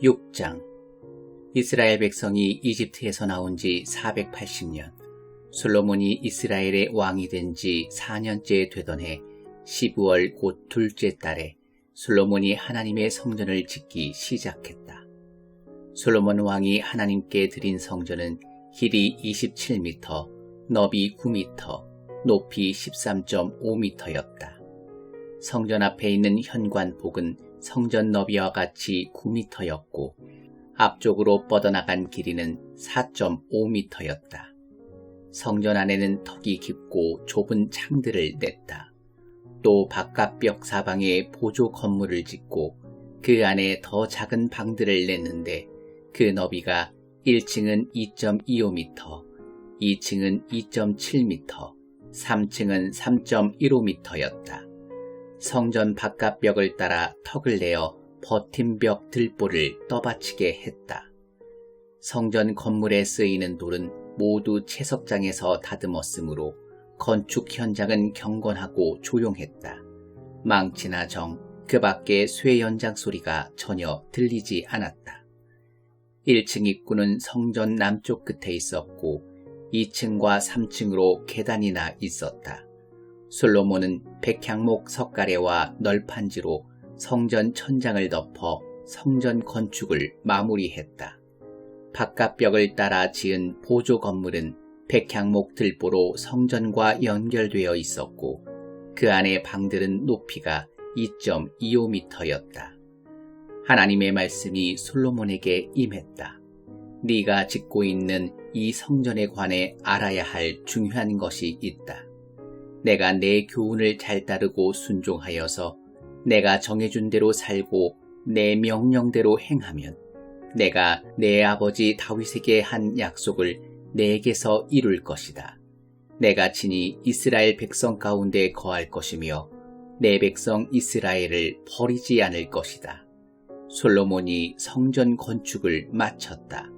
6장. 이스라엘 백성이 이집트에서 나온 지 480년, 솔로몬이 이스라엘의 왕이 된 지 4년째 되던 해 12월 곧 둘째 달에 솔로몬이 하나님의 성전을 짓기 시작했다. 솔로몬 왕이 하나님께 드린 성전은 길이 27m, 너비 9m, 높이 13.5m였다. 성전 앞에 있는 현관복은 성전 너비와 같이 9m였고 앞쪽으로 뻗어나간 길이는 4.5m였다. 성전 안에는 턱이 깊고 좁은 창들을 냈다. 또 바깥벽 사방에 보조 건물을 짓고 그 안에 더 작은 방들을 냈는데 그 너비가 1층은 2.25m, 2층은 2.7m, 3층은 3.15m였다. 성전 바깥벽을 따라 턱을 내어 버팀벽 들보를 떠받치게 했다. 성전 건물에 쓰이는 돌은 모두 채석장에서 다듬었으므로 건축 현장은 경건하고 조용했다. 망치나 정, 그 밖에 쇠 연장 소리가 전혀 들리지 않았다. 1층 입구는 성전 남쪽 끝에 있었고 2층과 3층으로 계단이나 있었다. 솔로몬은 백향목 석가래와 널판지로 성전 천장을 덮어 성전 건축을 마무리했다. 바깥벽을 따라 지은 보조 건물은 백향목 들보로 성전과 연결되어 있었고 그 안의 방들은 높이가 2.25m였다. 하나님의 말씀이 솔로몬에게 임했다. 네가 짓고 있는 이 성전에 관해 알아야 할 중요한 것이 있다. 내가 내 교훈을 잘 따르고 순종하여서 내가 정해준 대로 살고 내 명령대로 행하면 내가 내 아버지 다윗에게 한 약속을 내게서 이룰 것이다. 내가 친히 이스라엘 백성 가운데 거할 것이며 내 백성 이스라엘을 버리지 않을 것이다. 솔로몬이 성전 건축을 마쳤다.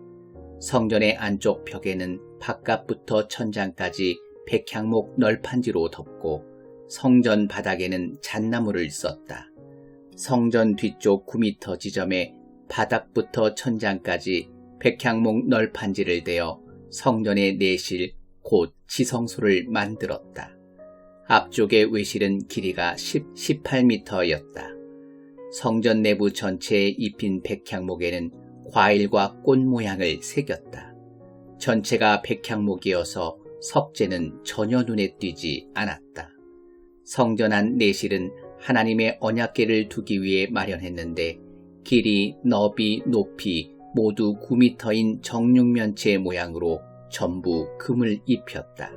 성전의 안쪽 벽에는 바깥부터 천장까지 백향목 널판지로 덮고 성전 바닥에는 잣나무를 썼다. 성전 뒤쪽 9m 지점에 바닥부터 천장까지 백향목 널판지를 대어 성전의 내실 곧 지성소를 만들었다. 앞쪽의 외실은 길이가 18m였다. 성전 내부 전체에 입힌 백향목에는 과일과 꽃 모양을 새겼다. 전체가 백향목이어서 석재는 전혀 눈에 띄지 않았다. 성전 안 내실은 하나님의 언약궤를 두기 위해 마련했는데 길이, 너비, 높이 모두 9m인 정육면체 모양으로 전부 금을 입혔다.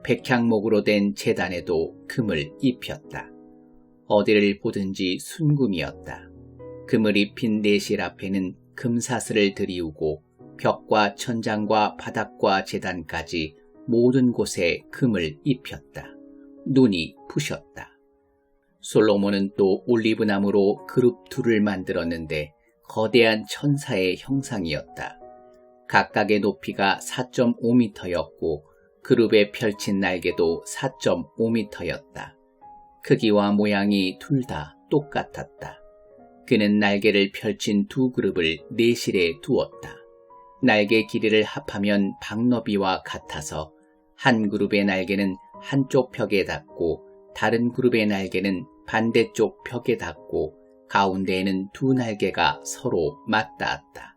백향목으로 된 제단에도 금을 입혔다. 어디를 보든지 순금이었다. 금을 입힌 내실 앞에는 금사슬을 들이우고 벽과 천장과 바닥과 제단까지 모든 곳에 금을 입혔다. 눈이 부셨다. 솔로몬은 또 올리브나무로 그룹 둘을 만들었는데 거대한 천사의 형상이었다. 각각의 높이가 4.5m였고 그룹에 펼친 날개도 4.5m였다. 크기와 모양이 둘 다 똑같았다. 그는 날개를 펼친 두 그룹을 내실에 두었다. 날개 길이를 합하면 방너비와 같아서 한 그룹의 날개는 한쪽 벽에 닿고 다른 그룹의 날개는 반대쪽 벽에 닿고 가운데에는 두 날개가 서로 맞닿았다.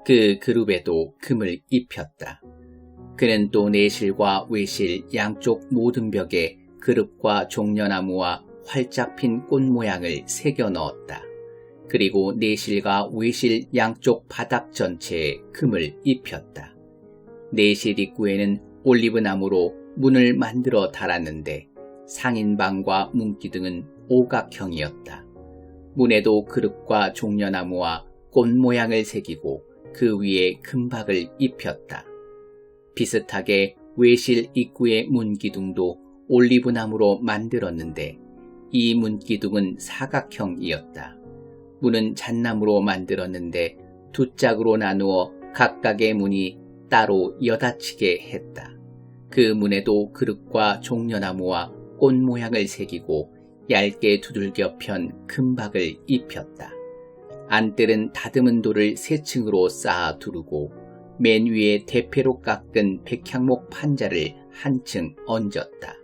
그 그룹에도 금을 입혔다. 그는 또 내실과 외실 양쪽 모든 벽에 그룹과 종려나무와 활짝 핀 꽃 모양을 새겨 넣었다. 그리고 내실과 외실 양쪽 바닥 전체에 금을 입혔다. 내실 입구에는 올리브나무로 문을 만들어 달았는데 상인방과 문기둥은 오각형이었다. 문에도 그룹과 종려나무와 꽃 모양을 새기고 그 위에 금박을 입혔다. 비슷하게 외실 입구의 문기둥도 올리브나무로 만들었는데 이 문기둥은 사각형이었다. 문은 잣나무로 만들었는데 두 짝으로 나누어 각각의 문이 따로 여닫히게 했다. 그 문에도 그릇과 종려나무와 꽃 모양을 새기고 얇게 두들겨 편 금박을 입혔다. 안뜰은 다듬은 돌을 세 층으로 쌓아 두르고 맨 위에 대패로 깎은 백향목 판자를 한 층 얹었다.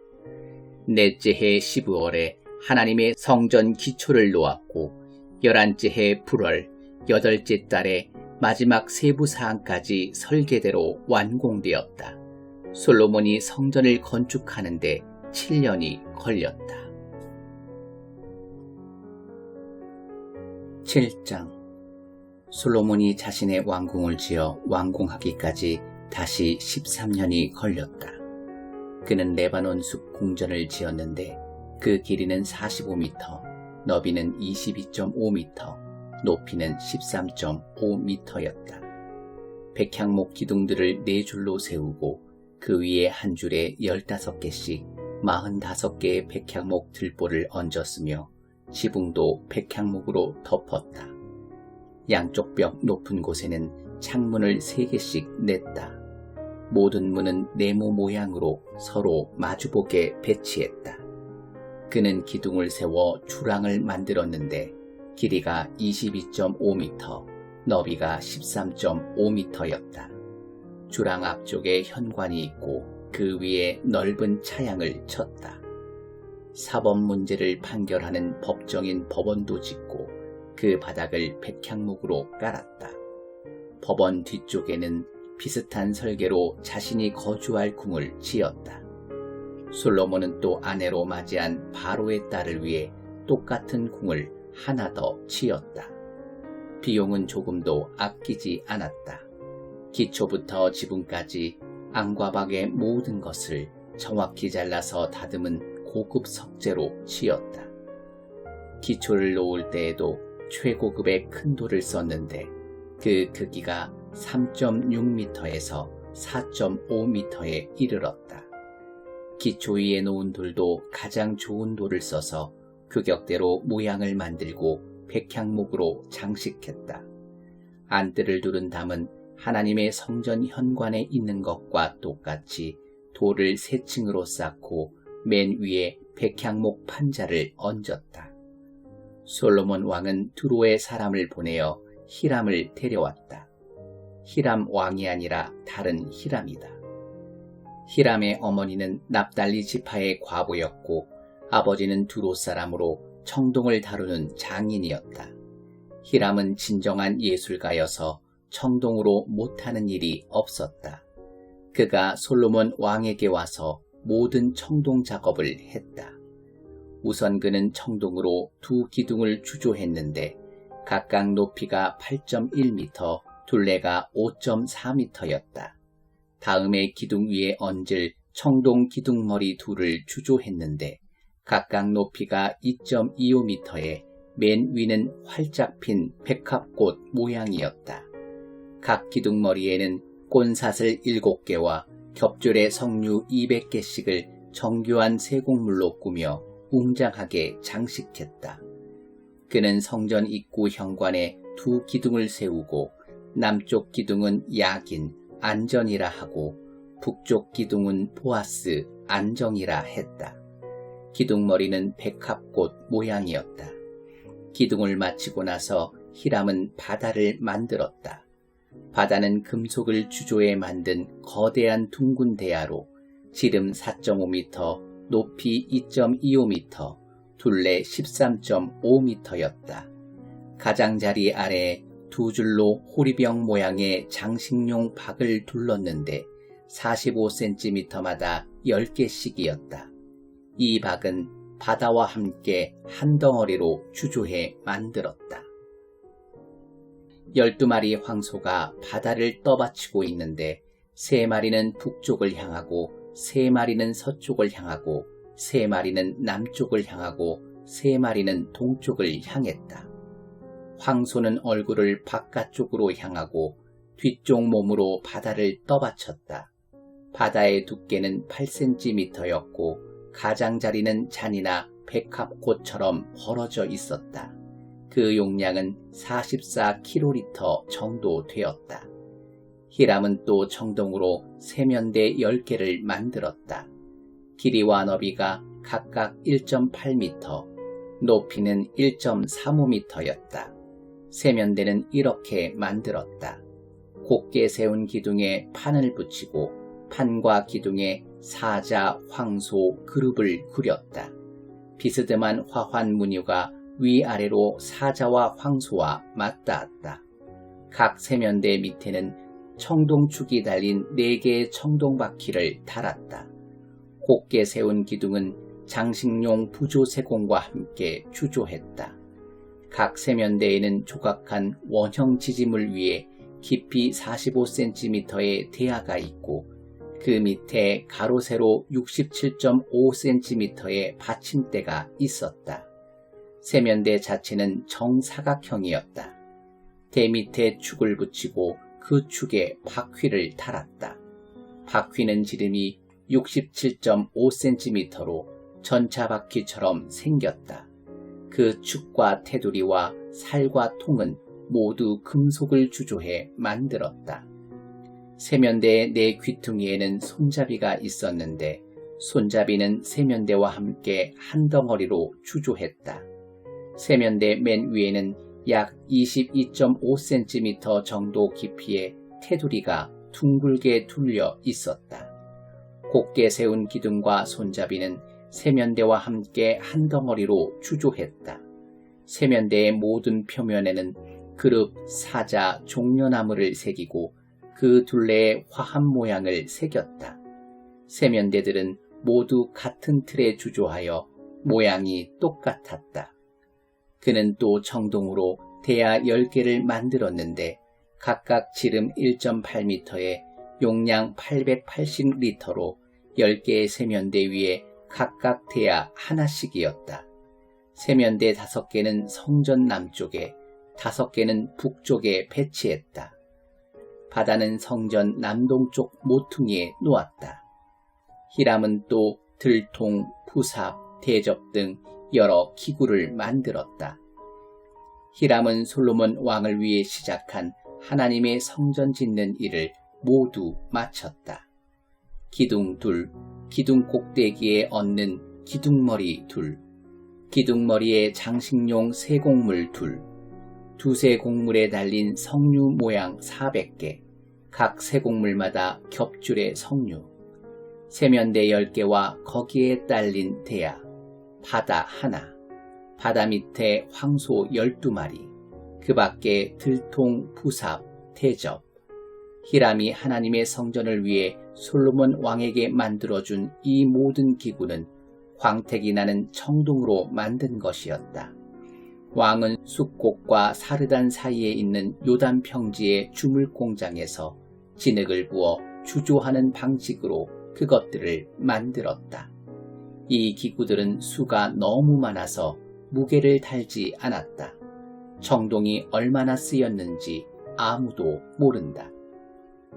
넷째 해 12월에 하나님의 성전 기초를 놓았고 11째 해 8월 8째 달에 마지막 세부 사항까지 설계대로 완공되었다. 솔로몬이 성전을 건축하는데 7년이 걸렸다. 7장. 솔로몬이 자신의 왕궁을 지어 완공하기까지 다시 13년이 걸렸다. 그는 레바논 숲 궁전을 지었는데 그 길이는 45m, 너비는 22.5m, 높이는 13.5m였다. 백향목 기둥들을 4줄로 세우고 그 위에 한 줄에 15개씩 45개의 백향목 들보를 얹었으며 지붕도 백향목으로 덮었다. 양쪽 벽 높은 곳에는 창문을 3개씩 냈다. 모든 문은 네모 모양으로 서로 마주보게 배치했다. 그는 기둥을 세워 주랑을 만들었는데 길이가 22.5m, 너비가 13.5m였다. 주랑 앞쪽에 현관이 있고 그 위에 넓은 차양을 쳤다. 사법 문제를 판결하는 법정인 법원도 짓고 그 바닥을 백향목으로 깔았다. 법원 뒤쪽에는 비슷한 설계로 자신이 거주할 궁을 지었다. 솔로몬은 또 아내로 맞이한 바로의 딸을 위해 똑같은 궁을 하나 더 지었다. 비용은 조금도 아끼지 않았다. 기초부터 지붕까지 안과 밖의 모든 것을 정확히 잘라서 다듬은 고급 석재로 지었다. 기초를 놓을 때에도 최고급의 큰 돌을 썼는데 그 크기가 3.6m에서 4.5m에 이르렀다. 기초 위에 놓은 돌도 가장 좋은 돌을 써서 규격대로 모양을 만들고 백향목으로 장식했다. 안뜰을 두른 담은 하나님의 성전 현관에 있는 것과 똑같이 돌을 3층으로 쌓고 맨 위에 백향목 판자를 얹었다. 솔로몬 왕은 두로의 사람을 보내어 히람을 데려왔다. 히람 왕이 아니라 다른 히람이다. 히람의 어머니는 납달리 지파의 과부였고 아버지는 두로 사람으로 청동을 다루는 장인이었다. 히람은 진정한 예술가여서 청동으로 못하는 일이 없었다. 그가 솔로몬 왕에게 와서 모든 청동 작업을 했다. 우선 그는 청동으로 2 기둥을 주조했는데 각각 높이가 8.1m, 둘레가 5.4m였다. 다음에 기둥 위에 얹을 청동 기둥머리 2를 주조했는데 각각 높이가 2.25m에 맨 위는 활짝 핀 백합꽃 모양이었다. 각 기둥머리에는 꼰사슬 7개와 겹줄의 석류 200개씩을 정교한 세공물로 꾸며 웅장하게 장식했다. 그는 성전 입구 현관에 2 기둥을 세우고 남쪽 기둥은 야긴, 안전이라 하고 북쪽 기둥은 보아스, 안정이라 했다. 기둥머리는 백합꽃 모양이었다. 기둥을 마치고 나서 히람은 바다를 만들었다. 바다는 금속을 주조해 만든 거대한 둥근 대야로 지름 4.5m, 높이 2.25m, 둘레 13.5m였다. 가장자리 아래에 2줄로 호리병 모양의 장식용 박을 둘렀는데 45cm마다 10개씩이었다. 이 박은 바다와 함께 한 덩어리로 주조해 만들었다. 12마리 황소가 바다를 떠받치고 있는데 3마리는 북쪽을 향하고 3마리는 서쪽을 향하고 3마리는 남쪽을 향하고 3마리는 동쪽을 향했다. 황소는 얼굴을 바깥쪽으로 향하고 뒤쪽 몸으로 바다를 떠받쳤다. 바다의 두께는 8cm였고 가장자리는 잔이나 백합꽃처럼 벌어져 있었다. 그 용량은 44kl 정도 되었다. 히람은 또 청동으로 세면대 10개를 만들었다. 길이와 너비가 각각 1.8m, 높이는 1.35m였다. 세면대는 이렇게 만들었다. 곱게 세운 기둥에 판을 붙이고 판과 기둥에 사자, 황소, 그룹을 그렸다. 비스듬한 화환 문유가 위아래로 사자와 황소와 맞닿았다. 각 세면대 밑에는 청동축이 달린 4개의 청동바퀴를 달았다. 곱게 세운 기둥은 장식용 부조세공과 함께 주조했다. 각 세면대에는 조각한 원형 지지물 위에 깊이 45cm의 대야가 있고 그 밑에 가로 세로 67.5cm의 받침대가 있었다. 세면대 자체는 정사각형이었다. 대 밑에 축을 붙이고 그 축에 바퀴를 달았다. 바퀴는 지름이 67.5cm로 전차바퀴처럼 생겼다. 그 축과 테두리와 살과 통은 모두 금속을 주조해 만들었다. 세면대의 4 귀퉁이에는 손잡이가 있었는데 손잡이는 세면대와 함께 한 덩어리로 주조했다. 세면대 맨 위에는 약 22.5cm 정도 깊이의 테두리가 둥글게 둘려 있었다. 곱게 세운 기둥과 손잡이는 세면대와 함께 한 덩어리로 주조했다. 세면대의 모든 표면에는 그룹, 사자, 종려나무를 새기고 그 둘레에 화합 모양을 새겼다. 세면대들은 모두 같은 틀에 주조하여 모양이 똑같았다. 그는 또 청동으로 대야 10개를 만들었는데 각각 지름 1.8m에 용량 880리터로 10개의 세면대 위에 각각 대야 하나씩이었다. 세면대 5개는 성전 남쪽에 5개는 북쪽에 배치했다. 바다는 성전 남동쪽 모퉁이에 놓았다. 히람은 또 들통, 부삽, 대접 등 여러 기구를 만들었다. 히람은 솔로몬 왕을 위해 시작한 하나님의 성전 짓는 일을 모두 마쳤다. 기둥 둘, 기둥 꼭대기에 얹는 기둥머리 둘, 기둥머리에 장식용 세공물 둘, 두세 공물에 달린 석류 모양 400개, 각 세공물마다 겹줄의 석류, 세면대 10개와 거기에 딸린 대야, 바다 하나, 바다 밑에 황소 12마리, 그 밖에 들통, 부삽, 대접. 히람이 하나님의 성전을 위해 솔로몬 왕에게 만들어준 이 모든 기구는 광택이 나는 청동으로 만든 것이었다. 왕은 숫곡과 사르단 사이에 있는 요단 평지의 주물 공장에서 진흙을 부어 주조하는 방식으로 그것들을 만들었다. 이 기구들은 수가 너무 많아서 무게를 달지 않았다. 청동이 얼마나 쓰였는지 아무도 모른다.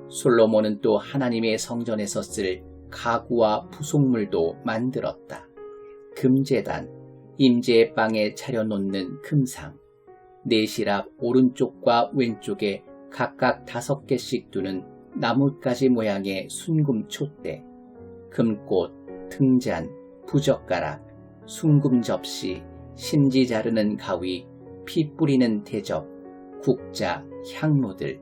솔로몬은 또 하나님의 성전에서 쓸 가구와 부속물도 만들었다. 금제단, 임재의 빵에 차려놓는 금상, 네시랍 오른쪽과 왼쪽에 각각 5개씩 두는 나뭇가지 모양의 순금 촛대, 금꽃, 등잔, 부젓가락, 순금 접시, 심지 자르는 가위, 피 뿌리는 대접, 국자, 향로들,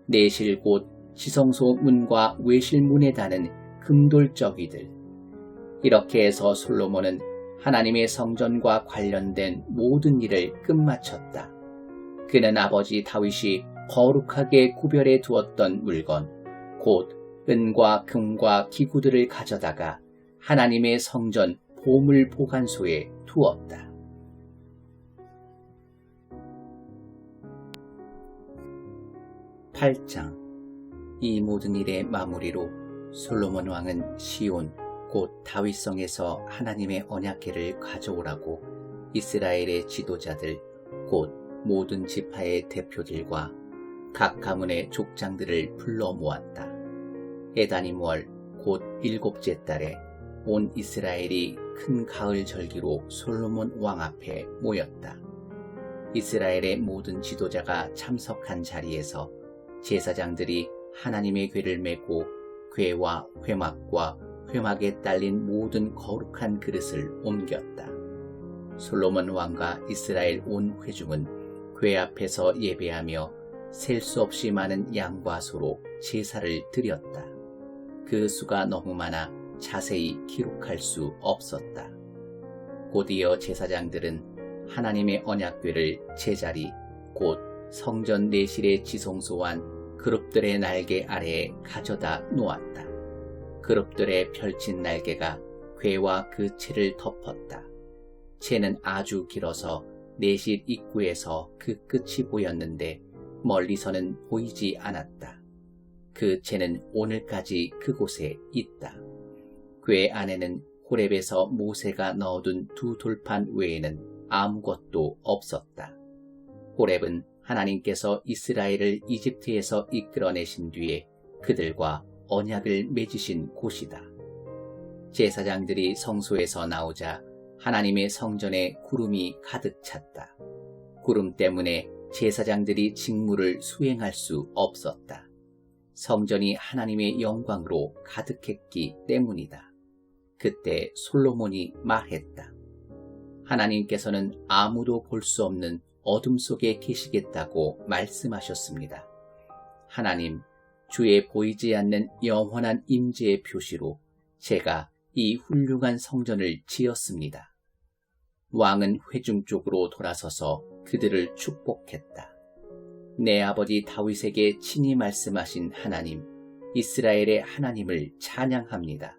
내실곳, 지성소 문과 외실 문에 다는 금돌저귀들. 이렇게 해서 솔로몬은 하나님의 성전과 관련된 모든 일을 끝마쳤다. 그는 아버지 다윗이 거룩하게 구별해 두었던 물건, 곧 은과 금과 기구들을 가져다가 하나님의 성전 보물 보관소에 두었다. 8장. 이 모든 일의 마무리로 솔로몬 왕은 시온 곧 다윗성에서 하나님의 언약궤를 가져오라고 이스라엘의 지도자들 곧 모든 지파의 대표들과 각 가문의 족장들을 불러 모았다. 에다님월 곧 7째 달에 온 이스라엘이 큰 가을 절기로 솔로몬 왕 앞에 모였다. 이스라엘의 모든 지도자가 참석한 자리에서 제사장들이 하나님의 궤를 메고 궤와 회막과 회막에 딸린 모든 거룩한 그릇을 옮겼다. 솔로몬 왕과 이스라엘 온 회중은 궤 앞에서 예배하며 셀 수 없이 많은 양과 소로 제사를 드렸다. 그 수가 너무 많아 자세히 기록할 수 없었다. 곧이어 제사장들은 하나님의 언약궤를 제자리 곧 성전 내실에 지성소한 그룹들의 날개 아래에 가져다 놓았다. 그룹들의 펼친 날개가 궤와 그 채를 덮었다. 채는 아주 길어서 내실 입구에서 그 끝이 보였는데 멀리서는 보이지 않았다. 그 채는 오늘까지 그곳에 있다. 궤 안에는 호렙에서 모세가 넣어둔 두 돌판 외에는 아무것도 없었다. 호렙은 하나님께서 이스라엘을 이집트에서 이끌어내신 뒤에 그들과 언약을 맺으신 곳이다. 제사장들이 성소에서 나오자 하나님의 성전에 구름이 가득 찼다. 구름 때문에 제사장들이 직무를 수행할 수 없었다. 성전이 하나님의 영광으로 가득했기 때문이다. 그때 솔로몬이 말했다. 하나님께서는 아무도 볼 수 없는 어둠 속에 계시겠다고 말씀하셨습니다. 하나님, 주의 보이지 않는 영원한 임재의 표시로 제가 이 훌륭한 성전을 지었습니다. 왕은 회중 쪽으로 돌아서서 그들을 축복했다. 내 아버지 다윗에게 친히 말씀하신 하나님, 이스라엘의 하나님을 찬양합니다.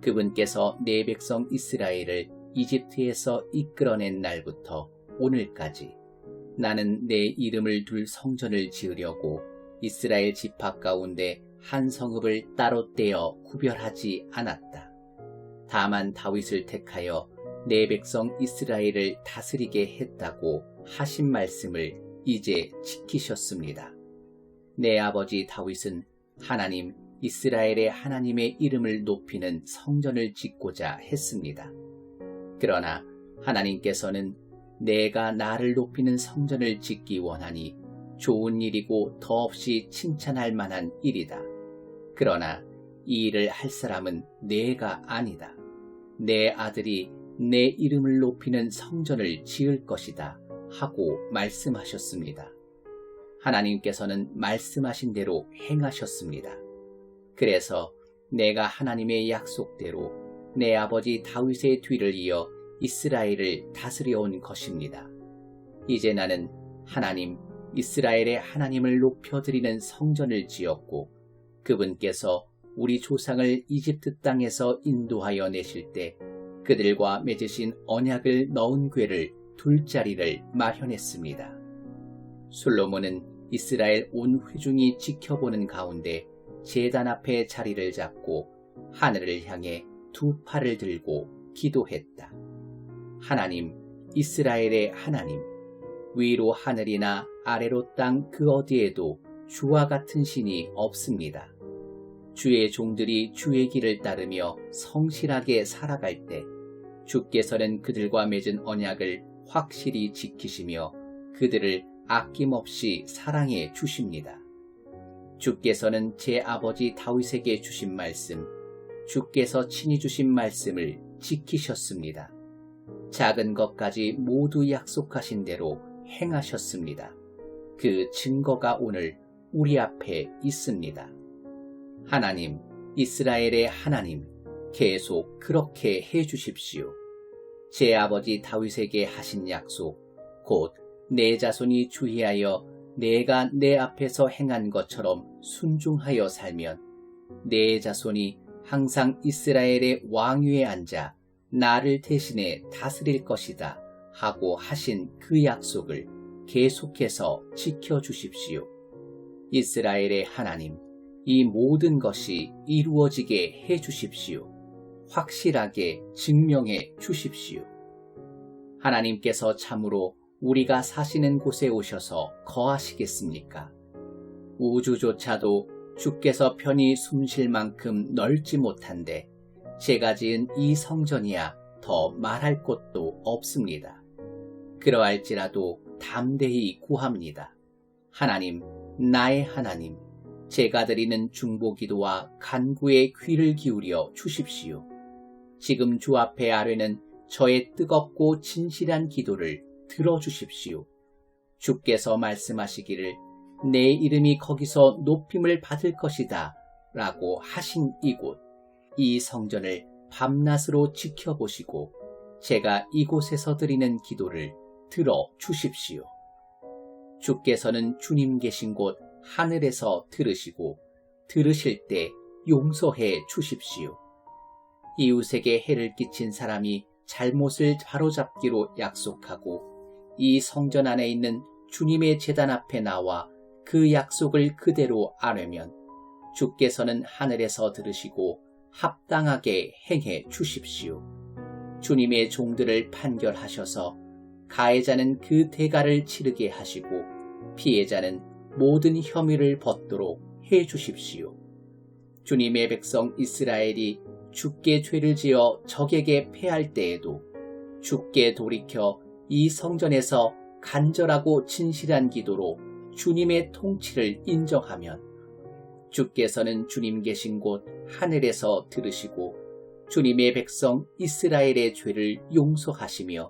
그분께서 내 백성 이스라엘을 이집트에서 이끌어낸 날부터 오늘까지 나는 내 이름을 둘 성전을 지으려고 이스라엘 지파 가운데 한 성읍을 따로 떼어 구별하지 않았다. 다만 다윗을 택하여 내 백성 이스라엘을 다스리게 했다고 하신 말씀을 이제 지키셨습니다. 내 아버지 다윗은 하나님 이스라엘의 하나님의 이름을 높이는 성전을 짓고자 했습니다. 그러나 하나님께서는 내가 나를 높이는 성전을 짓기 원하니 좋은 일이고 더없이 칭찬할 만한 일이다. 그러나 이 일을 할 사람은 내가 아니다. 내 아들이 내 이름을 높이는 성전을 지을 것이다 하고 말씀하셨습니다. 하나님께서는 말씀하신 대로 행하셨습니다. 그래서 내가 하나님의 약속대로 내 아버지 다윗의 뒤를 이어 이스라엘을 다스려온 것입니다. 이제 나는 하나님 이스라엘의 하나님을 높여드리는 성전을 지었고 그분께서 우리 조상을 이집트 땅에서 인도하여 내실 때 그들과 맺으신 언약을 넣은 궤를 둘 자리를 마련했습니다. 솔로몬은 이스라엘 온 회중이 지켜보는 가운데 제단 앞에 자리를 잡고 하늘을 향해 두 팔을 들고 기도했다. 하나님, 이스라엘의 하나님, 위로 하늘이나 아래로 땅 그 어디에도 주와 같은 신이 없습니다. 주의 종들이 주의 길을 따르며 성실하게 살아갈 때 주께서는 그들과 맺은 언약을 확실히 지키시며 그들을 아낌없이 사랑해 주십니다. 주께서는 제 아버지 다윗에게 주신 말씀, 주께서 친히 주신 말씀을 지키셨습니다. 작은 것까지 모두 약속하신 대로 행하셨습니다. 그 증거가 오늘 우리 앞에 있습니다. 하나님, 이스라엘의 하나님, 계속 그렇게 해주십시오. 제 아버지 다윗에게 하신 약속, 곧 내 자손이 주의하여 내가 내 앞에서 행한 것처럼 순종하여 살면 내 자손이 항상 이스라엘의 왕위에 앉아 나를 대신해 다스릴 것이다 하고 하신 그 약속을 계속해서 지켜주십시오. 이스라엘의 하나님, 이 모든 것이 이루어지게 해주십시오. 확실하게 증명해 주십시오. 하나님께서 참으로 우리가 사시는 곳에 오셔서 거하시겠습니까? 우주조차도 주께서 편히 숨쉴 만큼 넓지 못한데 제가 지은 이 성전이야 더 말할 것도 없습니다. 그러할지라도 담대히 구합니다. 하나님, 나의 하나님, 제가 드리는 중보기도와 간구에 귀를 기울여 주십시오. 지금 주 앞에 아뢰는 저의 뜨겁고 진실한 기도를 들어주십시오. 주께서 말씀하시기를 내 이름이 거기서 높임을 받을 것이다 라고 하신 이곳, 이 성전을 밤낮으로 지켜보시고 제가 이곳에서 드리는 기도를 들어주십시오. 주께서는 주님 계신 곳 하늘에서 들으시고 들으실 때 용서해 주십시오. 이웃에게 해를 끼친 사람이 잘못을 바로잡기로 약속하고 이 성전 안에 있는 주님의 제단 앞에 나와 그 약속을 그대로 아뢰면 주께서는 하늘에서 들으시고 합당하게 행해 주십시오. 주님의 종들을 판결하셔서 가해자는 그 대가를 치르게 하시고 피해자는 모든 혐의를 벗도록 해 주십시오. 주님의 백성 이스라엘이 주께 죄를 지어 적에게 패할 때에도 주께 돌이켜 이 성전에서 간절하고 진실한 기도로 주님의 통치를 인정하면 주께서는 주님 계신 곳 하늘에서 들으시고 주님의 백성 이스라엘의 죄를 용서하시며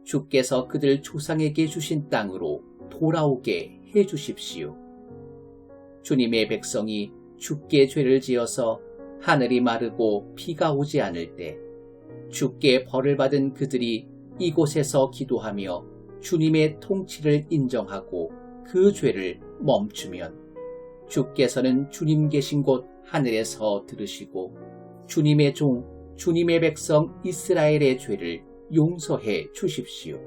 주께서 그들 조상에게 주신 땅으로 돌아오게 해 주십시오. 주님의 백성이 주께 죄를 지어서 하늘이 마르고 비가 오지 않을 때 주께 벌을 받은 그들이 이곳에서 기도하며 주님의 통치를 인정하고 그 죄를 멈추면 주께서는 주님 계신 곳 하늘에서 들으시고 주님의 종, 주님의 백성 이스라엘의 죄를 용서해 주십시오.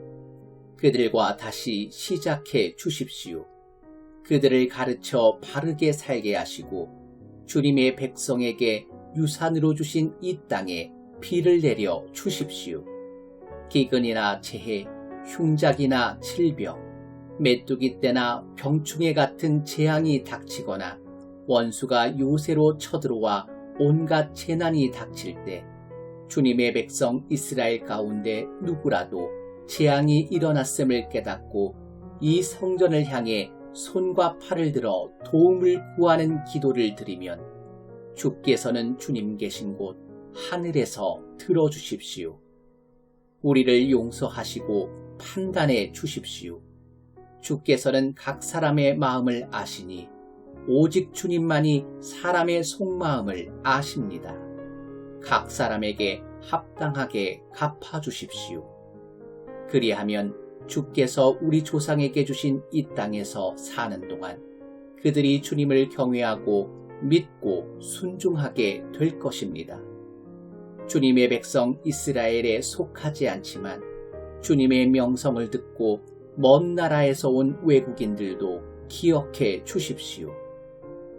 그들과 다시 시작해 주십시오. 그들을 가르쳐 바르게 살게 하시고 주님의 백성에게 유산으로 주신 이 땅에 비를 내려 주십시오. 기근이나 재해, 흉작이나 질병, 메뚜기 떼나 병충해 같은 재앙이 닥치거나 원수가 요새로 쳐들어와 온갖 재난이 닥칠 때 주님의 백성 이스라엘 가운데 누구라도 재앙이 일어났음을 깨닫고 이 성전을 향해 손과 팔을 들어 도움을 구하는 기도를 드리면 주께서는 주님 계신 곳 하늘에서 들어주십시오. 우리를 용서하시고 판단해 주십시오. 주께서는 각 사람의 마음을 아시니 오직 주님만이 사람의 속마음을 아십니다. 각 사람에게 합당하게 갚아주십시오. 그리하면 주께서 우리 조상에게 주신 이 땅에서 사는 동안 그들이 주님을 경외하고 믿고 순종하게 될 것입니다. 주님의 백성 이스라엘에 속하지 않지만 주님의 명성을 듣고 먼 나라에서 온 외국인들도 기억해 주십시오.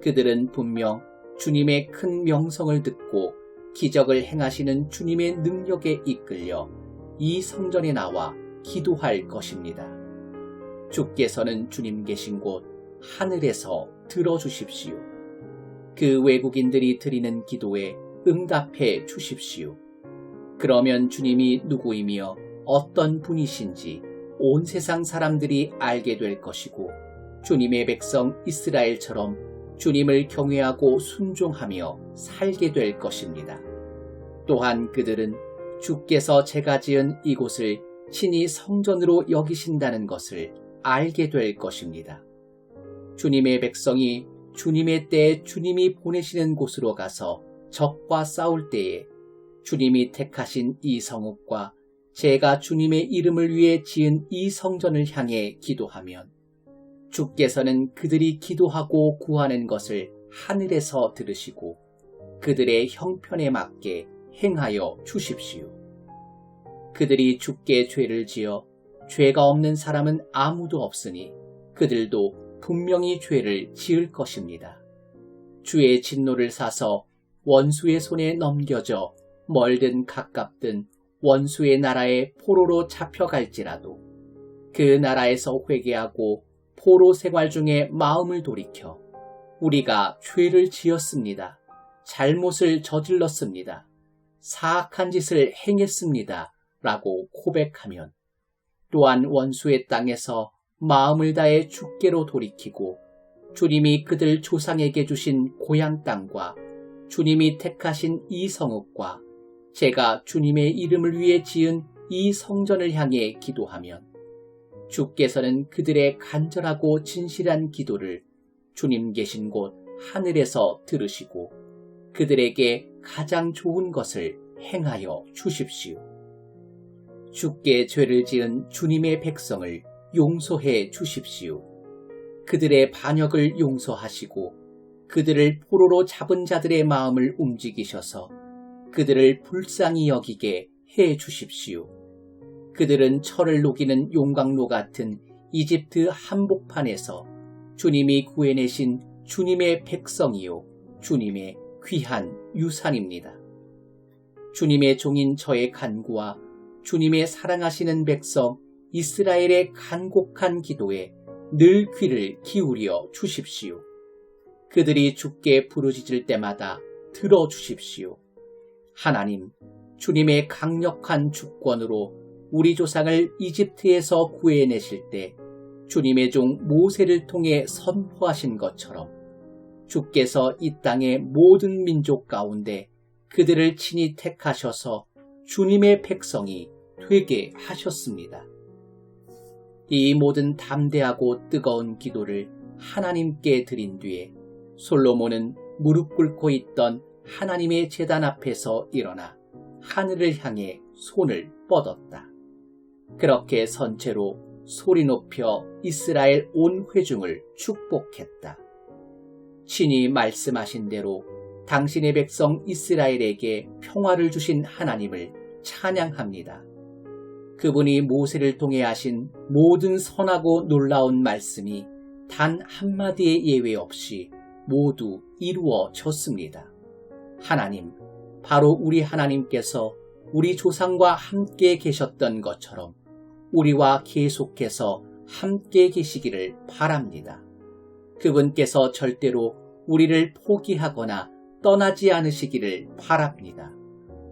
그들은 분명 주님의 큰 명성을 듣고 기적을 행하시는 주님의 능력에 이끌려 이 성전에 나와 기도할 것입니다. 주께서는 주님 계신 곳 하늘에서 들어주십시오. 그 외국인들이 드리는 기도에 응답해 주십시오. 그러면 주님이 누구이며 어떤 분이신지 온 세상 사람들이 알게 될 것이고 주님의 백성 이스라엘처럼 주님을 경외하고 순종하며 살게 될 것입니다. 또한 그들은 주께서 제가 지은 이곳을 친히 성전으로 여기신다는 것을 알게 될 것입니다. 주님의 백성이 주님의 때에 주님이 보내시는 곳으로 가서 적과 싸울 때에 주님이 택하신 이 성읍과 제가 주님의 이름을 위해 지은 이 성전을 향해 기도하면 주께서는 그들이 기도하고 구하는 것을 하늘에서 들으시고 그들의 형편에 맞게 행하여 주십시오. 그들이 주께 죄를 지어 죄가 없는 사람은 아무도 없으니 그들도 분명히 죄를 지을 것입니다. 주의 진노를 사서 원수의 손에 넘겨져 멀든 가깝든 원수의 나라에 포로로 잡혀갈지라도 그 나라에서 회개하고 포로 생활 중에 마음을 돌이켜 우리가 죄를 지었습니다. 잘못을 저질렀습니다. 사악한 짓을 행했습니다. 라고 고백하면 또한 원수의 땅에서 마음을 다해 주께로 돌이키고 주님이 그들 조상에게 주신 고향 땅과 주님이 택하신 이 성읍과 제가 주님의 이름을 위해 지은 이 성전을 향해 기도하면 주께서는 그들의 간절하고 진실한 기도를 주님 계신 곳 하늘에서 들으시고 그들에게 가장 좋은 것을 행하여 주십시오. 주께 죄를 지은 주님의 백성을 용서해 주십시오. 그들의 반역을 용서하시고 그들을 포로로 잡은 자들의 마음을 움직이셔서 그들을 불쌍히 여기게 해 주십시오. 그들은 철을 녹이는 용광로 같은 이집트 한복판에서 주님이 구해내신 주님의 백성이요 주님의 귀한 유산입니다. 주님의 종인 저의 간구와 주님의 사랑하시는 백성 이스라엘의 간곡한 기도에 늘 귀를 기울여 주십시오. 그들이 주께 부르짖을 때마다 들어주십시오. 하나님, 주님의 강력한 주권으로 우리 조상을 이집트에서 구해내실 때 주님의 종 모세를 통해 선포하신 것처럼 주께서 이 땅의 모든 민족 가운데 그들을 친히 택하셔서 주님의 백성이 되게 하셨습니다. 이 모든 담대하고 뜨거운 기도를 하나님께 드린 뒤에 솔로몬은 무릎 꿇고 있던 하나님의 제단 앞에서 일어나 하늘을 향해 손을 뻗었다. 그렇게 선체로 소리 높여 이스라엘 온 회중을 축복했다. 친히 말씀하신 대로 당신의 백성 이스라엘에게 평화를 주신 하나님을 찬양합니다. 그분이 모세를 통해 하신 모든 선하고 놀라운 말씀이 단 한마디의 예외 없이 모두 이루어졌습니다. 하나님, 바로 우리 하나님께서 우리 조상과 함께 계셨던 것처럼 우리와 계속해서 함께 계시기를 바랍니다. 그분께서 절대로 우리를 포기하거나 떠나지 않으시기를 바랍니다.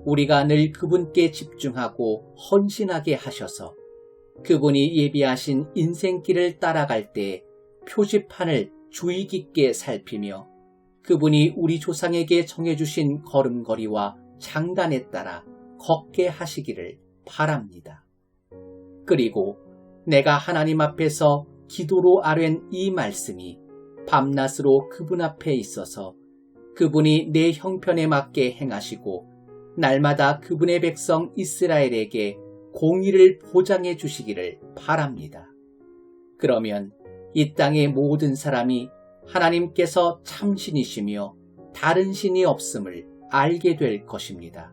우리가 늘 그분께 집중하고 헌신하게 하셔서 그분이 예비하신 인생길을 따라갈 때 표지판을 주의 깊게 살피며 그분이 우리 조상에게 정해주신 걸음걸이와 장단에 따라 걷게 하시기를 바랍니다. 그리고 내가 하나님 앞에서 기도로 아뢰는 이 말씀이 밤낮으로 그분 앞에 있어서 그분이 내 형편에 맞게 행하시고 날마다 그분의 백성 이스라엘에게 공의를 보장해 주시기를 바랍니다. 그러면 이 땅의 모든 사람이 하나님께서 참신이시며 다른 신이 없음을 알게 될 것입니다.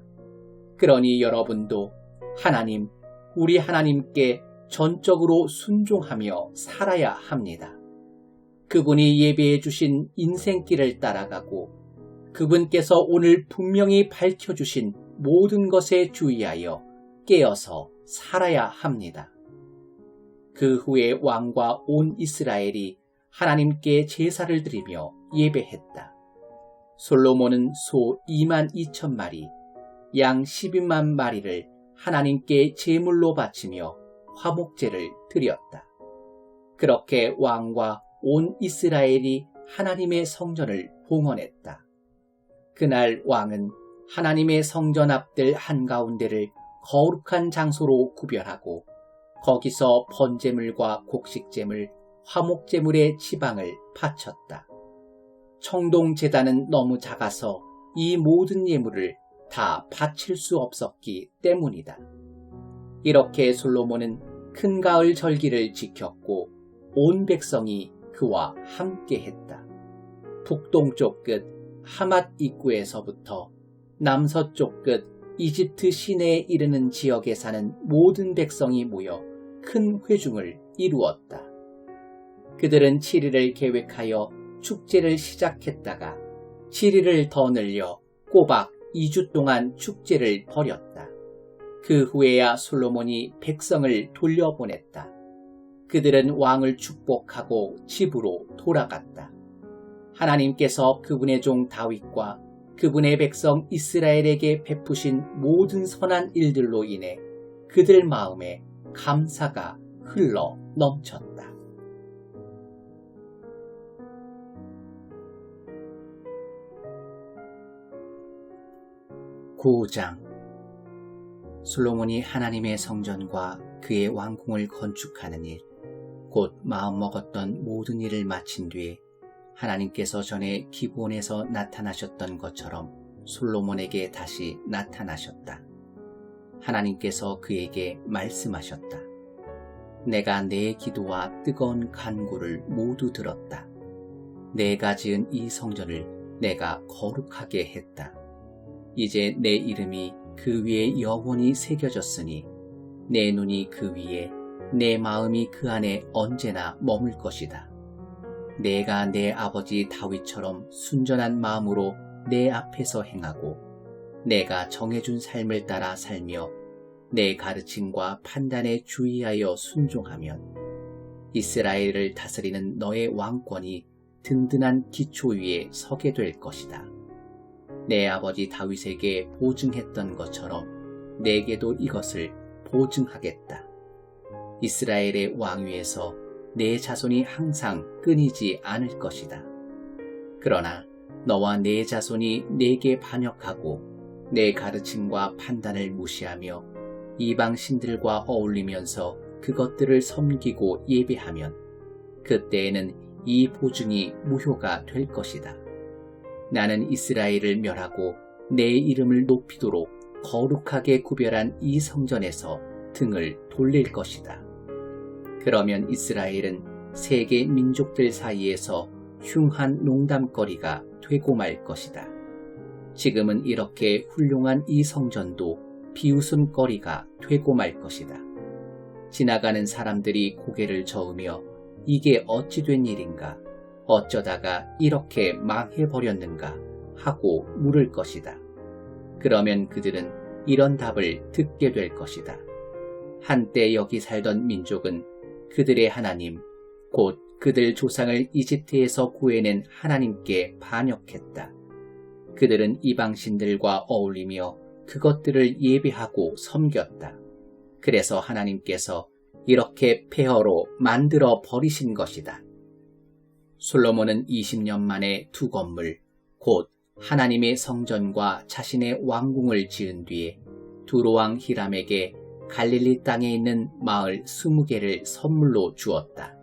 그러니 여러분도 하나님, 우리 하나님께 전적으로 순종하며 살아야 합니다. 그분이 예비해 주신 인생길을 따라가고 그분께서 오늘 분명히 밝혀주신 모든 것에 주의하여 깨어서 살아야 합니다. 그 후에 왕과 온 이스라엘이 하나님께 제사를 드리며 예배했다. 솔로몬은 소 22,000마리, 양 12만 마리를 하나님께 제물로 바치며 화목제를 드렸다. 그렇게 왕과 온 이스라엘이 하나님의 성전을 봉헌했다. 그날 왕은 하나님의 성전 앞들 한가운데를 거룩한 장소로 구별하고 거기서 번제물과 곡식제물, 화목제물의 지방을 바쳤다. 청동제단은 너무 작아서 이 모든 예물을 다 바칠 수 없었기 때문이다. 이렇게 솔로몬은 큰 가을 절기를 지켰고 온 백성이 그와 함께했다. 북동쪽 끝 하맛 입구에서부터 남서쪽 끝 이집트 시내에 이르는 지역에 사는 모든 백성이 모여 큰 회중을 이루었다. 그들은 7일을 계획하여 축제를 시작했다가 7일을 더 늘려 꼬박 2주 동안 축제를 벌였다. 그 후에야 솔로몬이 백성을 돌려보냈다. 그들은 왕을 축복하고 집으로 돌아갔다. 하나님께서 그분의 종 다윗과 그분의 백성 이스라엘에게 베푸신 모든 선한 일들로 인해 그들 마음에 감사가 흘러 넘쳤다. 9장 솔로몬이 하나님의 성전과 그의 왕궁을 건축하는 일. 곧 마음먹었던 모든 일을 마친 뒤에 하나님께서 전에 기브온에서 나타나셨던 것처럼 솔로몬에게 다시 나타나셨다. 하나님께서 그에게 말씀하셨다. 내가 내 기도와 뜨거운 간구를 모두 들었다. 내가 지은 이 성전을 내가 거룩하게 했다. 이제 내 이름이 그 위에 영원히 새겨졌으니 내 눈이 그 위에, 내 마음이 그 안에 언제나 머물 것이다. 내가 내 아버지 다윗처럼 순전한 마음으로 내 앞에서 행하고 내가 정해준 삶을 따라 살며 내 가르침과 판단에 주의하여 순종하면 이스라엘을 다스리는 너의 왕권이 든든한 기초 위에 서게 될 것이다. 내 아버지 다윗에게 보증했던 것처럼 내게도 이것을 보증하겠다. 이스라엘의 왕위에서 내 자손이 항상 끊이지 않을 것이다. 그러나 너와 내 자손이 내게 반역하고 내 가르침과 판단을 무시하며 이방 신들과 어울리면서 그것들을 섬기고 예배하면 그때에는 이 보증이 무효가 될 것이다. 나는 이스라엘을 멸하고 내 이름을 높이도록 거룩하게 구별한 이 성전에서 등을 돌릴 것이다. 그러면 이스라엘은 세계 민족들 사이에서 흉한 농담거리가 되고 말 것이다. 지금은 이렇게 훌륭한 이 성전도 비웃음거리가 되고 말 것이다. 지나가는 사람들이 고개를 저으며 이게 어찌 된 일인가? 어쩌다가 이렇게 망해버렸는가? 하고 물을 것이다. 그러면 그들은 이런 답을 듣게 될 것이다. 한때 여기 살던 민족은 그들의 하나님, 곧 그들 조상을 이집트에서 구해낸 하나님께 반역했다. 그들은 이방신들과 어울리며 그것들을 예배하고 섬겼다. 그래서 하나님께서 이렇게 폐허로 만들어 버리신 것이다. 솔로몬은 20년 만에 두 건물, 곧 하나님의 성전과 자신의 왕궁을 지은 뒤에 두로왕 히람에게 갈릴리 땅에 있는 마을 20개를 선물로 주었다.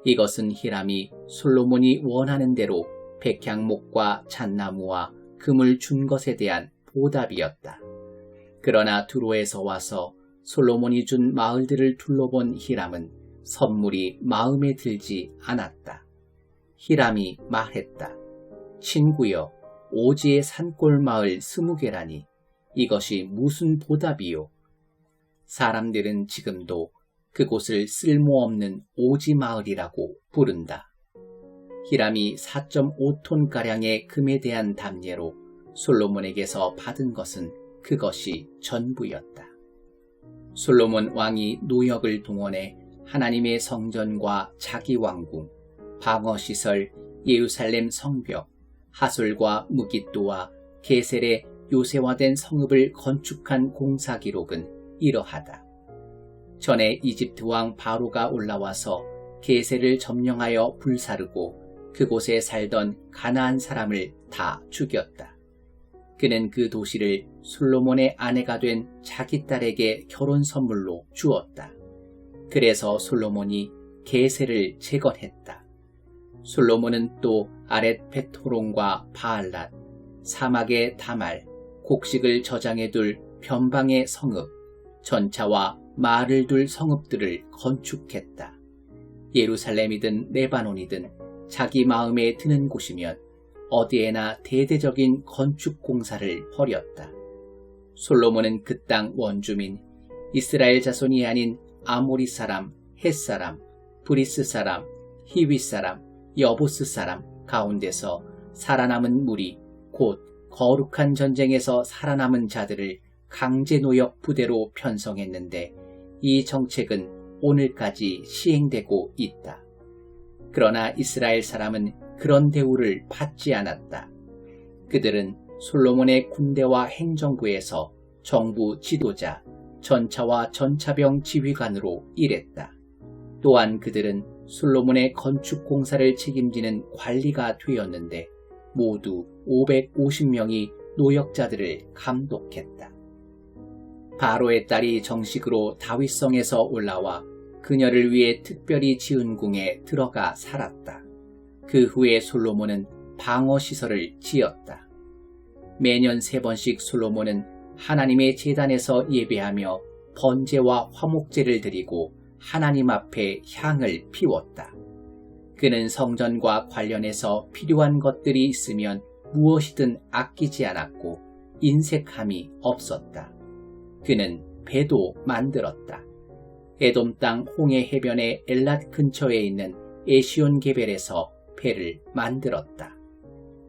이것은 히람이 솔로몬이 원하는 대로 백향목과 잣나무와 금을 준 것에 대한 보답이었다. 그러나 두로에서 와서 솔로몬이 준 마을들을 둘러본 히람은 선물이 마음에 들지 않았다. 히람이 말했다. 친구여, 오지의 산골 마을 20개라니 이것이 무슨 보답이요? 사람들은 지금도 그곳을 쓸모없는 오지 마을이라고 부른다. 히람이 4.5톤가량의 금에 대한 답례로 솔로몬에게서 받은 것은 그것이 전부였다. 솔로몬 왕이 노역을 동원해 하나님의 성전과 자기 왕궁, 방어시설, 예루살렘 성벽, 하솔과 무깃도와 게셀의 요새화된 성읍을 건축한 공사 기록은 이러하다. 전에 이집트 왕 바로가 올라와서 게셀을 점령하여 불사르고 그곳에 살던 가나안 사람을 다 죽였다. 그는 그 도시를 솔로몬의 아내가 된 자기 딸에게 결혼 선물로 주었다. 그래서 솔로몬이 게셀을 재건했다. 솔로몬은 또 아렛 베토론과 바알랏, 사막의 다말, 곡식을 저장해 둘 변방의 성읍, 전차와 말을 둘 성읍들을 건축했다. 예루살렘이든 레바논이든 자기 마음에 드는 곳이면 어디에나 대대적인 건축 공사를 벌였다. 솔로몬은 그 땅 원주민, 이스라엘 자손이 아닌 아모리 사람, 헷 사람, 브리스 사람, 히윗 사람, 여부스 사람 가운데서 살아남은 무리, 곧 거룩한 전쟁에서 살아남은 자들을 강제 노역 부대로 편성했는데 이 정책은 오늘까지 시행되고 있다. 그러나 이스라엘 사람은 그런 대우를 받지 않았다. 그들은 솔로몬의 군대와 행정부에서 정부 지도자, 전차와 전차병 지휘관으로 일했다. 또한 그들은 솔로몬의 건축 공사를 책임지는 관리가 되었는데 모두 550명이 노역자들을 감독했다. 바로의 딸이 정식으로 다윗성에서 올라와 그녀를 위해 특별히 지은 궁에 들어가 살았다. 그 후에 솔로몬은 방어시설을 지었다. 매년 3번씩 솔로몬은 하나님의 제단에서 예배하며 번제와 화목제를 드리고 하나님 앞에 향을 피웠다. 그는 성전과 관련해서 필요한 것들이 있으면 무엇이든 아끼지 않았고 인색함이 없었다. 그는 배도 만들었다. 에돔 땅 홍해 해변의 엘랏 근처에 있는 에시온 게벨에서 배를 만들었다.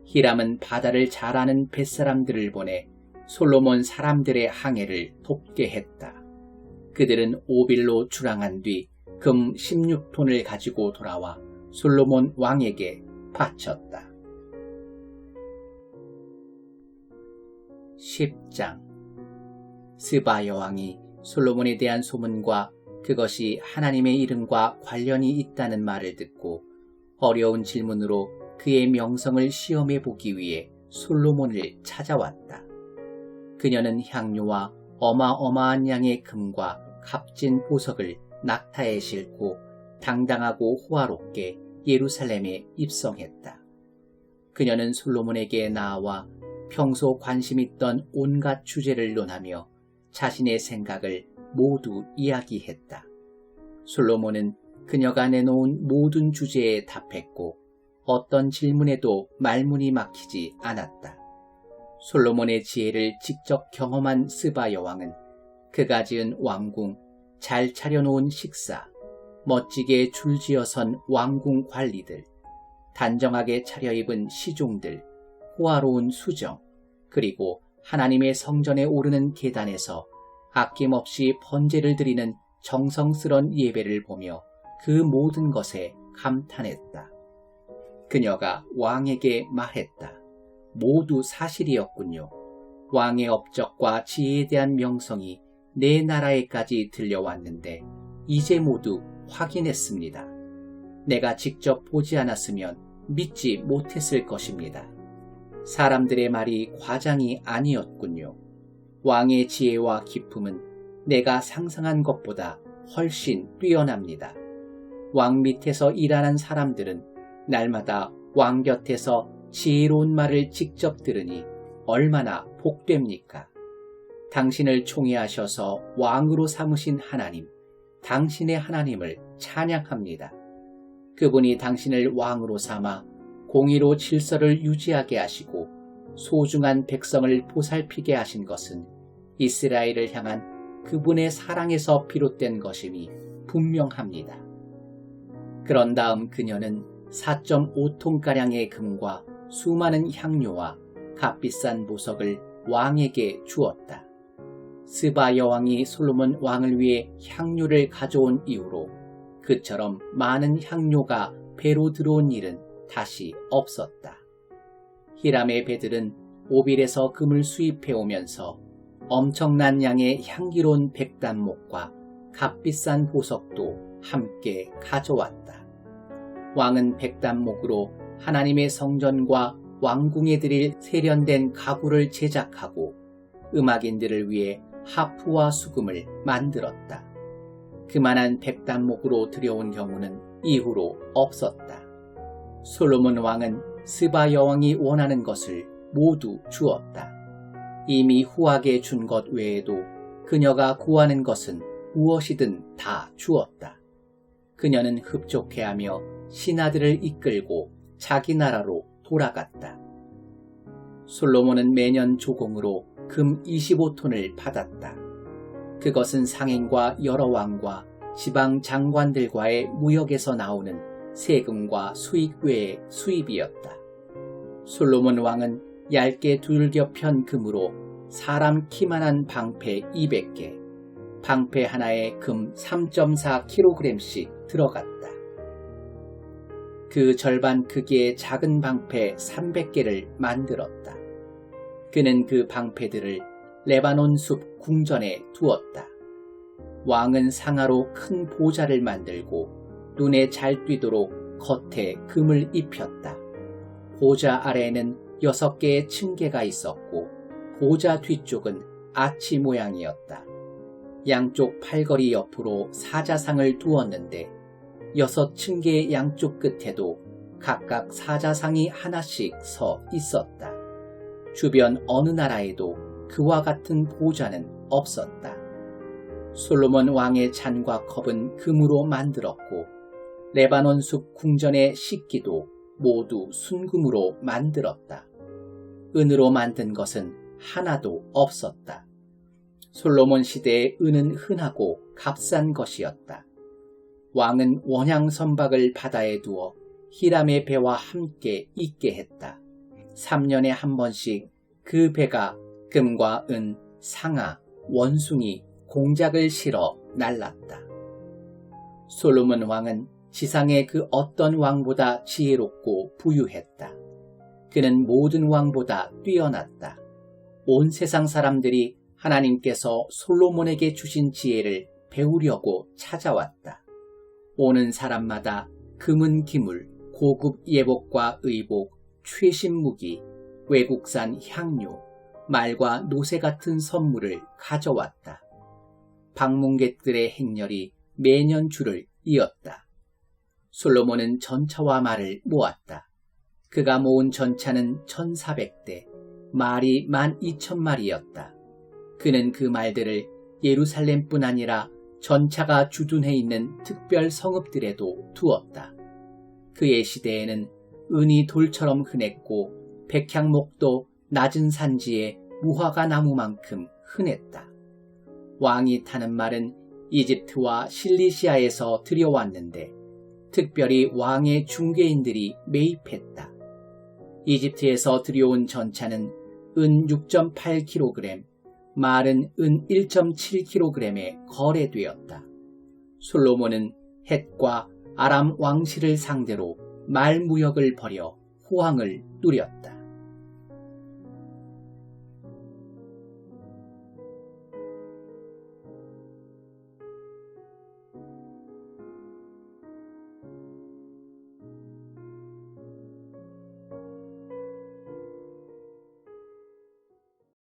히람은 바다를 잘 아는 뱃사람들을 보내 솔로몬 사람들의 항해를 돕게 했다. 그들은 오빌로 출항한 뒤 금 16톤을 가지고 돌아와 솔로몬 왕에게 바쳤다. 10장. 스바 여왕이 솔로몬에 대한 소문과 그것이 하나님의 이름과 관련이 있다는 말을 듣고 어려운 질문으로 그의 명성을 시험해 보기 위해 솔로몬을 찾아왔다. 그녀는 향료와 어마어마한 양의 금과 값진 보석을 낙타에 싣고 당당하고 호화롭게 예루살렘에 입성했다. 그녀는 솔로몬에게 나아와 평소 관심 있던 온갖 주제를 논하며 자신의 생각을 모두 이야기했다. 솔로몬은 그녀가 내놓은 모든 주제에 답했고 어떤 질문에도 말문이 막히지 않았다. 솔로몬의 지혜를 직접 경험한 스바 여왕은 그가 지은 왕궁, 잘 차려놓은 식사, 멋지게 줄지어선 왕궁 관리들, 단정하게 차려입은 시종들, 호화로운 수정, 그리고 하나님의 성전에 오르는 계단에서 아낌없이 번제를 드리는 정성스런 예배를 보며 그 모든 것에 감탄했다. 그녀가 왕에게 말했다. 모두 사실이었군요. 왕의 업적과 지혜에 대한 명성이 내 나라에까지 들려왔는데 이제 모두 확인했습니다. 내가 직접 보지 않았으면 믿지 못했을 것입니다. 사람들의 말이 과장이 아니었군요. 왕의 지혜와 기품은 내가 상상한 것보다 훨씬 뛰어납니다. 왕 밑에서 일하는 사람들은 날마다 왕 곁에서 지혜로운 말을 직접 들으니 얼마나 복됩니까? 당신을 총애하셔서 왕으로 삼으신 하나님, 당신의 하나님을 찬양합니다. 그분이 당신을 왕으로 삼아 공의로 질서를 유지하게 하시고 소중한 백성을 보살피게 하신 것은 이스라엘을 향한 그분의 사랑에서 비롯된 것임이 분명합니다. 그런 다음 그녀는 4.5톤가량의 금과 수많은 향료와 값비싼 보석을 왕에게 주었다. 스바 여왕이 솔로몬 왕을 위해 향료를 가져온 이후로 그처럼 많은 향료가 배로 들어온 일은 다시 없었다. 히람의 배들은 오빌에서 금을 수입해 오면서 엄청난 양의 향기로운 백단목과 값비싼 보석도 함께 가져왔다. 왕은 백단목으로 하나님의 성전과 왕궁에 드릴 세련된 가구를 제작하고 음악인들을 위해 하프와 수금을 만들었다. 그만한 백단목으로 들여온 경우는 이후로 없었다. 솔로몬 왕은 스바 여왕이 원하는 것을 모두 주었다. 이미 후하게 준 것 외에도 그녀가 구하는 것은 무엇이든 다 주었다. 그녀는 흡족해하며 신하들을 이끌고 자기 나라로 돌아갔다. 솔로몬은 매년 조공으로 금 25톤을 받았다. 그것은 상인과 여러 왕과 지방 장관들과의 무역에서 나오는 세금과 수익 외의 수입이었다. 솔로몬 왕은 얇게 둘겨 편 금으로 사람 키만한 방패 200개, 방패 하나에 금 3.4kg씩 들어갔다. 그 절반 크기의 작은 방패 300개를 만들었다. 그는 그 방패들을 레바논 숲 궁전에 두었다. 왕은 상아로 큰 보좌를 만들고 눈에 잘 띄도록 겉에 금을 입혔다. 보좌 아래에는 6개의 층계가 있었고 보좌 뒤쪽은 아치 모양이었다. 양쪽 팔걸이 옆으로 사자상을 두었는데 6층계의 양쪽 끝에도 각각 사자상이 하나씩 서 있었다. 주변 어느 나라에도 그와 같은 보좌는 없었다. 솔로몬 왕의 잔과 컵은 금으로 만들었고 레바논 숲 궁전의 식기도 모두 순금으로 만들었다. 은으로 만든 것은 하나도 없었다. 솔로몬 시대의 은은 흔하고 값싼 것이었다. 왕은 원향 선박을 바다에 두어 히람의 배와 함께 있게 했다. 3년에 한 번씩 그 배가 금과 은, 상아, 원숭이, 공작을 실어 날랐다. 솔로몬 왕은 지상의 그 어떤 왕보다 지혜롭고 부유했다. 그는 모든 왕보다 뛰어났다. 온 세상 사람들이 하나님께서 솔로몬에게 주신 지혜를 배우려고 찾아왔다. 오는 사람마다 금은 기물, 고급 예복과 의복, 최신 무기, 외국산 향료, 말과 노새 같은 선물을 가져왔다. 방문객들의 행렬이 매년 줄을 이었다. 솔로몬은 전차와 말을 모았다. 그가 모은 전차는 1400대, 말이 12,000마리였다. 그는 그 말들을 예루살렘뿐 아니라 전차가 주둔해 있는 특별 성읍들에도 두었다. 그의 시대에는 은이 돌처럼 흔했고 백향목도 낮은 산지에 무화과 나무만큼 흔했다. 왕이 타는 말은 이집트와 실리시아에서 들여왔는데 특별히 왕의 중개인들이 매입했다. 이집트에서 들여온 전차는 은 6.8kg, 말은 은 1.7kg에 거래되었다. 솔로몬은 헷과 아람 왕실을 상대로 말 무역을 벌여 호황을 누렸다.